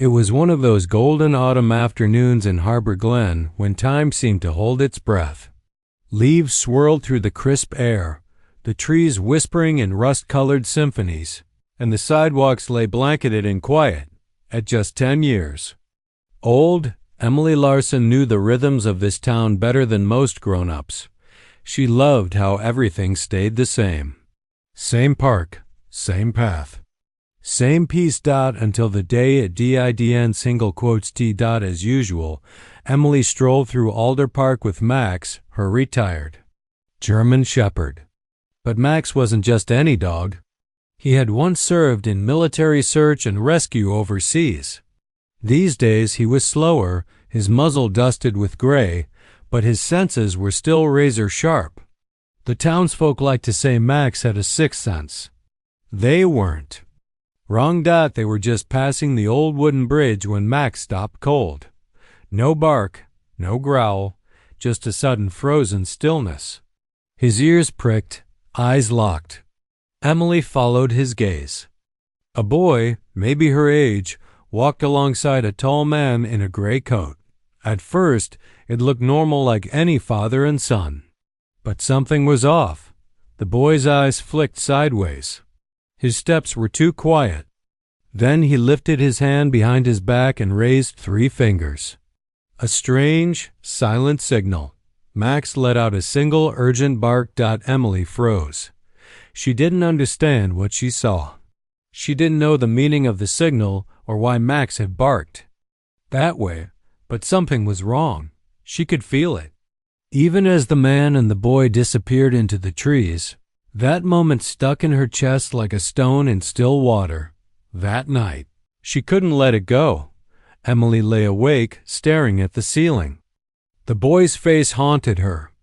It was one of those golden autumn afternoons in Harbor Glen when time seemed to hold its breath. Leaves swirled through the crisp air, the trees whispering in rust-colored symphonies, and the sidewalks lay blanketed in quiet at just 10 years. Old, Emily Larson knew the rhythms of this town better than most grown-ups. She loved how everything stayed the same. Same park, same path. Same peace. Until the day at DIDN single quotes T. As usual, Emily strolled through Alder Park with Max, her retired German Shepherd. But Max wasn't just any dog. He had once served in military search and rescue overseas. These days he was slower, his muzzle dusted with gray, but his senses were still razor sharp. The townsfolk liked to say Max had a sixth sense. They weren't. Wrong. They were just passing the old wooden bridge when Max stopped cold. No bark, no growl, just a sudden frozen stillness. His ears pricked, eyes locked. Emily followed his gaze. A boy, maybe her age, walked alongside a tall man in a gray coat. At first, it looked normal like any father and son. But something was off. The boy's eyes flicked sideways. His steps were too quiet. Then he lifted his hand behind his back and raised 3 fingers. A strange, silent signal. Max let out a single urgent bark. Emily froze. She didn't understand what she saw. She didn't know the meaning of the signal or why Max had barked that way, but something was wrong. She could feel it. Even as the man and the boy disappeared into the trees, that moment stuck in her chest like a stone in still water. That night, she couldn't let it go. Emily lay awake, staring at the ceiling. The boy's face haunted her.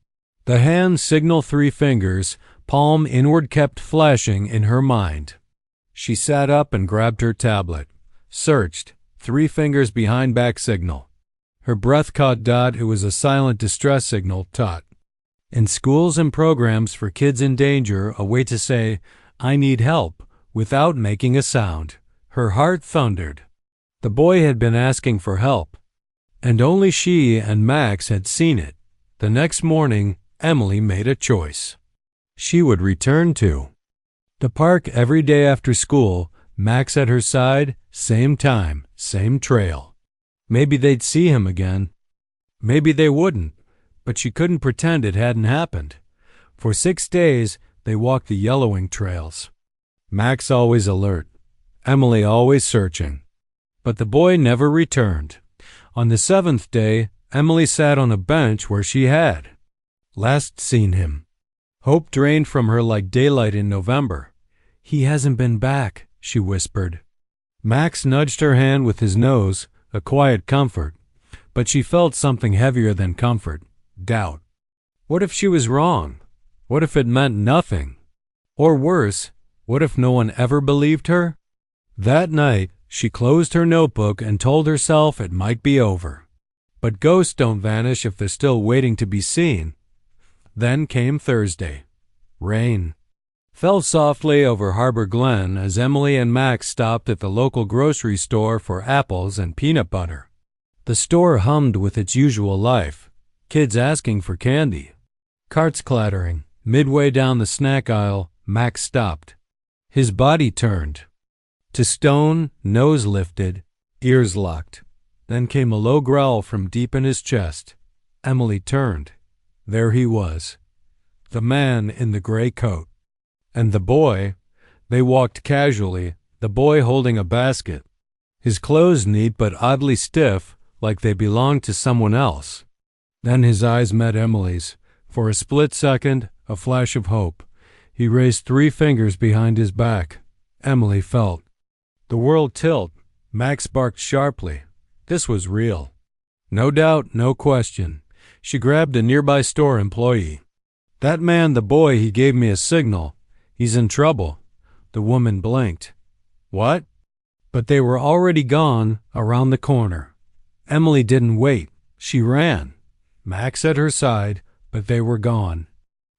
The hand signal 3 fingers, palm inward, kept flashing in her mind. She sat up and grabbed her tablet. Searched, 3 fingers behind back signal. Her breath caught. It was a silent distress signal. Tut. In schools and programs for kids in danger, a way to say, "I need help," without making a sound. Her heart thundered. The boy had been asking for help, and only she and Max had seen it. The next morning, Emily made a choice. She would return to the park every day after school, Max at her side, same time, same trail. Maybe they'd see him again. Maybe they wouldn't, but she couldn't pretend it hadn't happened. For 6 days, they walked the yellowing trails. Max always alert, Emily always searching. But the boy never returned. On the 7th day, Emily sat on a bench where she had last seen him. Hope drained from her like daylight in November. "He hasn't been back," she whispered. Max nudged her hand with his nose, a quiet comfort, but she felt something heavier than comfort, doubt. What if she was wrong? What if it meant nothing? Or worse, what if no one ever believed her? That night, she closed her notebook and told herself it might be over. But ghosts don't vanish if they're still waiting to be seen. Then came Thursday. Rain fell softly over Harbor Glen as Emily and Max stopped at the local grocery store for apples and peanut butter. The store hummed with its usual life, kids asking for candy, carts clattering. Midway down the snack aisle, Max stopped. His body turned to stone, nose lifted, ears locked. Then came a low growl from deep in his chest. Emily turned. There he was, the man in the gray coat. And the boy, they walked casually, the boy holding a basket. His clothes neat but oddly stiff, like they belonged to someone else. Then his eyes met Emily's. For a split second, a flash of hope. He raised 3 fingers behind his back. Emily felt the world tilt. Max barked sharply. This was real. No doubt, no question. She grabbed a nearby store employee. "That man, the boy, he gave me a signal. He's in trouble." The woman blinked. "What?" But they were already gone around the corner. Emily didn't wait. She ran. Max at her side, but they were gone.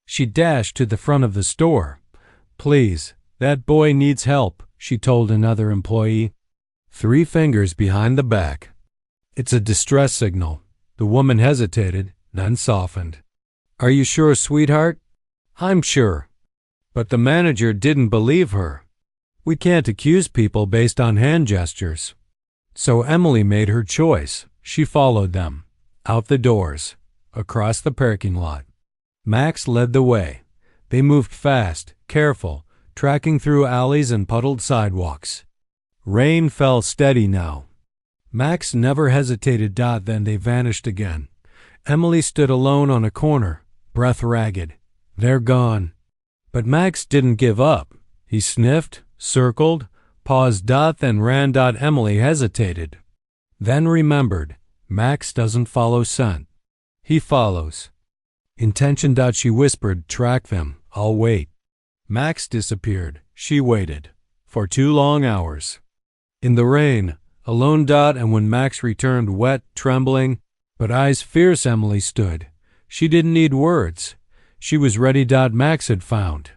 She dashed to the front of the store. "Please, that boy needs help," she told another employee. 3 fingers behind the back. It's a distress signal. The woman hesitated, then softened. Are you sure, sweetheart? I'm sure. But the manager didn't believe her. We can't accuse people based on hand gestures. So Emily made her choice. She followed them. Out the doors. Across the parking lot. Max led the way. They moved fast, careful, tracking through alleys and puddled sidewalks. Rain fell steady now. Max never hesitated. Then they vanished again. Emily stood alone on a corner, breath ragged. They're gone. But Max didn't give up. He sniffed, circled, paused. Then ran. Emily hesitated. Then remembered, Max doesn't follow scent. He follows. Intention. She whispered, track them. I'll wait. Max disappeared. She waited. For 2 long hours. In the rain, alone. And when Max returned, wet, trembling, but eyes fierce, Emily stood. She didn't need words. She was ready. Max had found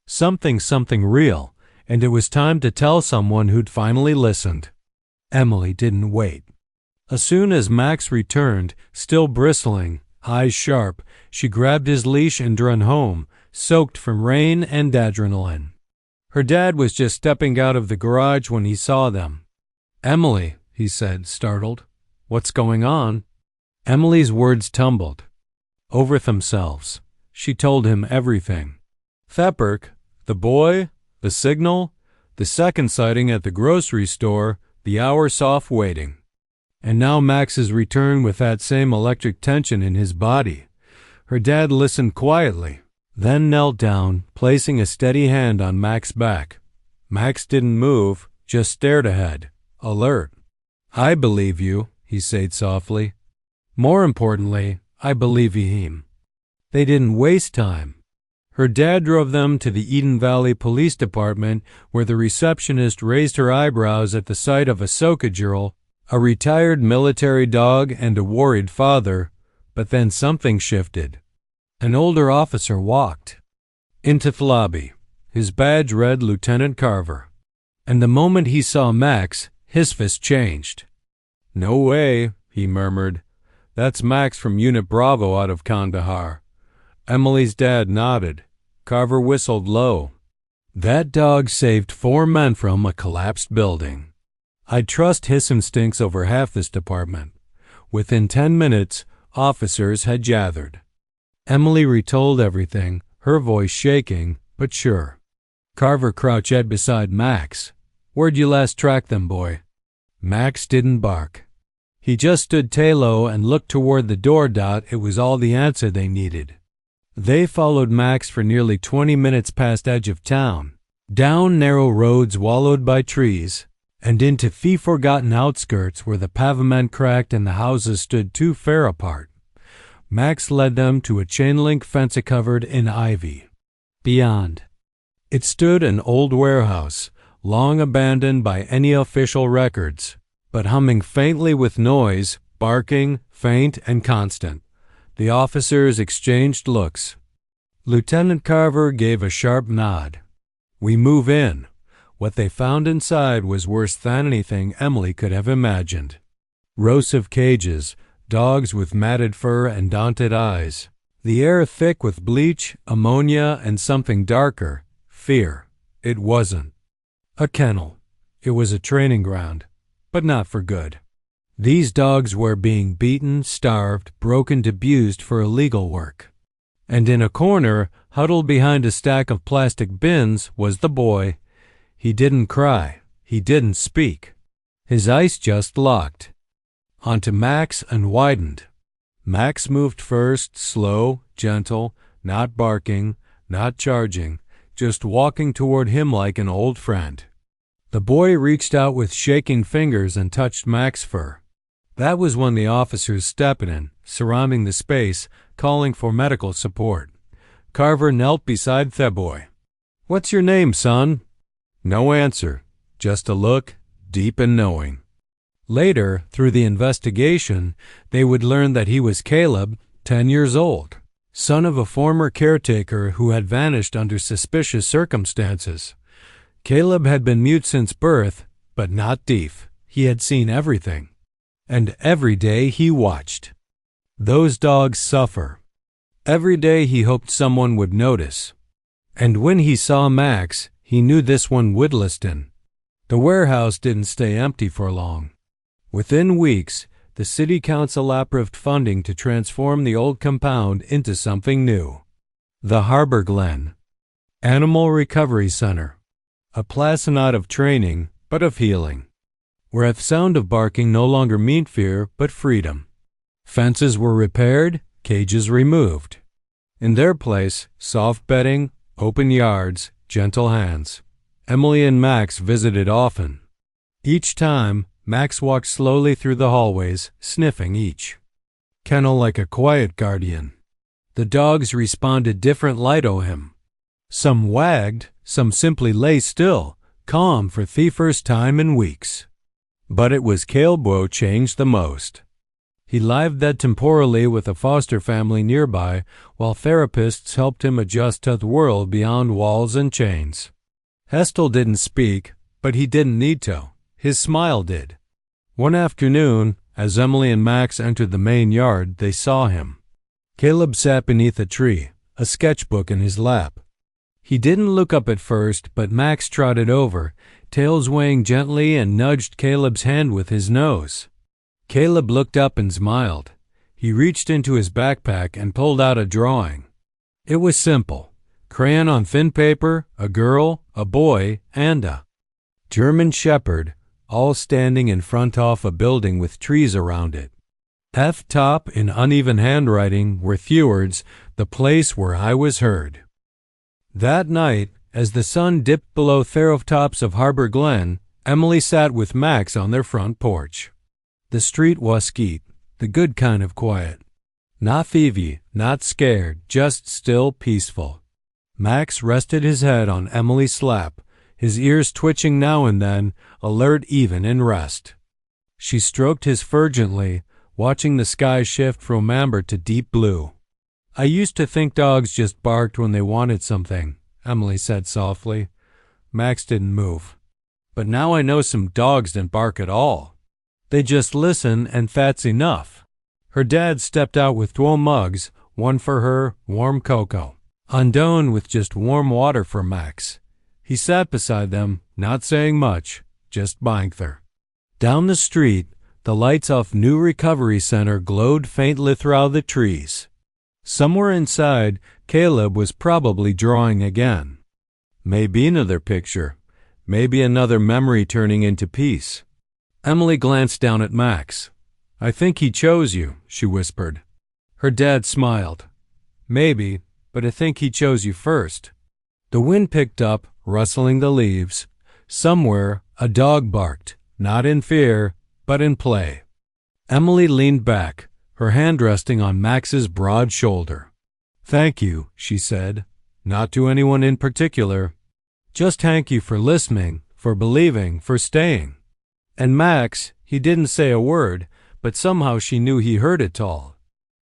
something real, and it was time to tell someone who'd finally listened. Emily didn't wait. As soon as Max returned, still bristling, eyes sharp, she grabbed his leash and ran home, soaked from rain and adrenaline. Her dad was just stepping out of the garage when he saw them. Emily, he said, startled. What's going on? Emily's words tumbled over themselves. She told him everything. Thepperk, the boy, the signal, the second sighting at the grocery store, the hours off waiting. And now Max's return with that same electric tension in his body. Her dad listened quietly, then knelt down, placing a steady hand on Max's back. Max didn't move, just stared ahead, alert. I believe you, he said softly. More importantly, I believe him. They didn't waste time. Her dad drove them to the Eden Valley Police Department, where the receptionist raised her eyebrows at the sight of a Soka, a retired military dog and a worried father, but then something shifted. An older officer walked into the lobby. His badge read Lieutenant Carver. And the moment he saw Max, his fist changed. No way, he murmured. That's Max from Unit Bravo out of Kandahar. Emily's dad nodded. Carver whistled low. That dog saved 4 men from a collapsed building. I'd trust his instincts over half this department. Within 10 minutes, officers had gathered. Emily retold everything, her voice shaking, but sure. Carver crouched beside Max. Where'd you last track them, boy? Max didn't bark. He just stood low and looked toward the door. It was all the answer they needed. They followed Max for nearly 20 minutes past edge of town, down narrow roads wallowed by trees, and into fee-forgotten outskirts where the pavement cracked and the houses stood too far apart. Max led them to a chain-link fence covered in ivy. Beyond it stood an old warehouse, long abandoned by any official records, but humming faintly with noise, barking, faint and constant. The officers exchanged looks. Lieutenant Carver gave a sharp nod. We move in. What they found inside was worse than anything Emily could have imagined. Rows of cages, dogs with matted fur and daunted eyes. The air thick with bleach, ammonia, and something darker, fear. It wasn't a kennel. It was a training ground, but not for good. These dogs were being beaten, starved, broken, abused for illegal work. And in a corner, huddled behind a stack of plastic bins, was the boy. He didn't cry. He didn't speak. His eyes just locked onto Max and widened. Max moved first, slow, gentle, not barking, not charging, just walking toward him like an old friend. The boy reached out with shaking fingers and touched Max's fur. That was when the officers stepped in, surrounding the space, calling for medical support. Carver knelt beside the boy. What's your name, son? No answer, just a look, deep and knowing. Later, through the investigation, they would learn that he was Caleb, 10 years old, son of a former caretaker who had vanished under suspicious circumstances. Caleb had been mute since birth, but not deaf. he had seen everything. And every day he watched. Those dogs suffer. Every day he hoped someone would notice. And when he saw Max, he knew this one would listen. The warehouse didn't stay empty for long. Within weeks, the city council approved funding to transform the old compound into something new. The Harbor Glen Animal Recovery Center. A place not of training, but of healing. Where the sound of barking no longer meant fear, but freedom. Fences were repaired, cages removed. In their place, soft bedding, open yards, gentle hands. Emily and Max visited often. Each time, Max walked slowly through the hallways, sniffing each kennel like a quiet guardian. The dogs responded differently to him. Some wagged, some simply lay still, calm for the first time in weeks. But it was Caleb who changed the most. He lived that temporally with a foster family nearby, while therapists helped him adjust to the world beyond walls and chains. Hestel didn't speak, but he didn't need to. His smile did. One afternoon, as Emily and Max entered the main yard, they saw him. Caleb sat beneath a tree, a sketchbook in his lap. He didn't look up at first, but Max trotted over, tail swaying gently, and nudged Caleb's hand with his nose. Caleb looked up and smiled. He reached into his backpack and pulled out a drawing. It was simple. Crayon on thin paper, a girl, a boy, and a German Shepherd, all standing in front of a building with trees around it. At top, in uneven handwriting, were the words, "The place where I was heard." That night, as the sun dipped below the rooftops of Harbor Glen, Emily sat with Max on their front porch. The street was skeet, the good kind of quiet. Not thievy, not scared, just still peaceful. Max rested his head on Emily's lap, his ears twitching now and then, alert even in rest. She stroked his fur gently, watching the sky shift from amber to deep blue. "I used to think dogs just barked when they wanted something," Emily said softly. Max didn't move. "But now I know some dogs didn't bark at all. They just listen, and that's enough." Her dad stepped out with 2 mugs, one for her, warm cocoa. Undone with just warm water for Max. He sat beside them, not saying much, just buying there. Down the street, the lights off New Recovery Center glowed faintly through the trees. Somewhere inside, Caleb was probably drawing again. Maybe another picture. Maybe another memory turning into peace. Emily glanced down at Max. "I think he chose you," she whispered. Her dad smiled. "Maybe, but I think he chose you first." The wind picked up, rustling the leaves. Somewhere, a dog barked, not in fear, but in play. Emily leaned back, her hand resting on Max's broad shoulder. "Thank you," she said. "Not to anyone in particular. Just thank you for listening, for believing, for staying." And Max, he didn't say a word, but somehow she knew he heard it all.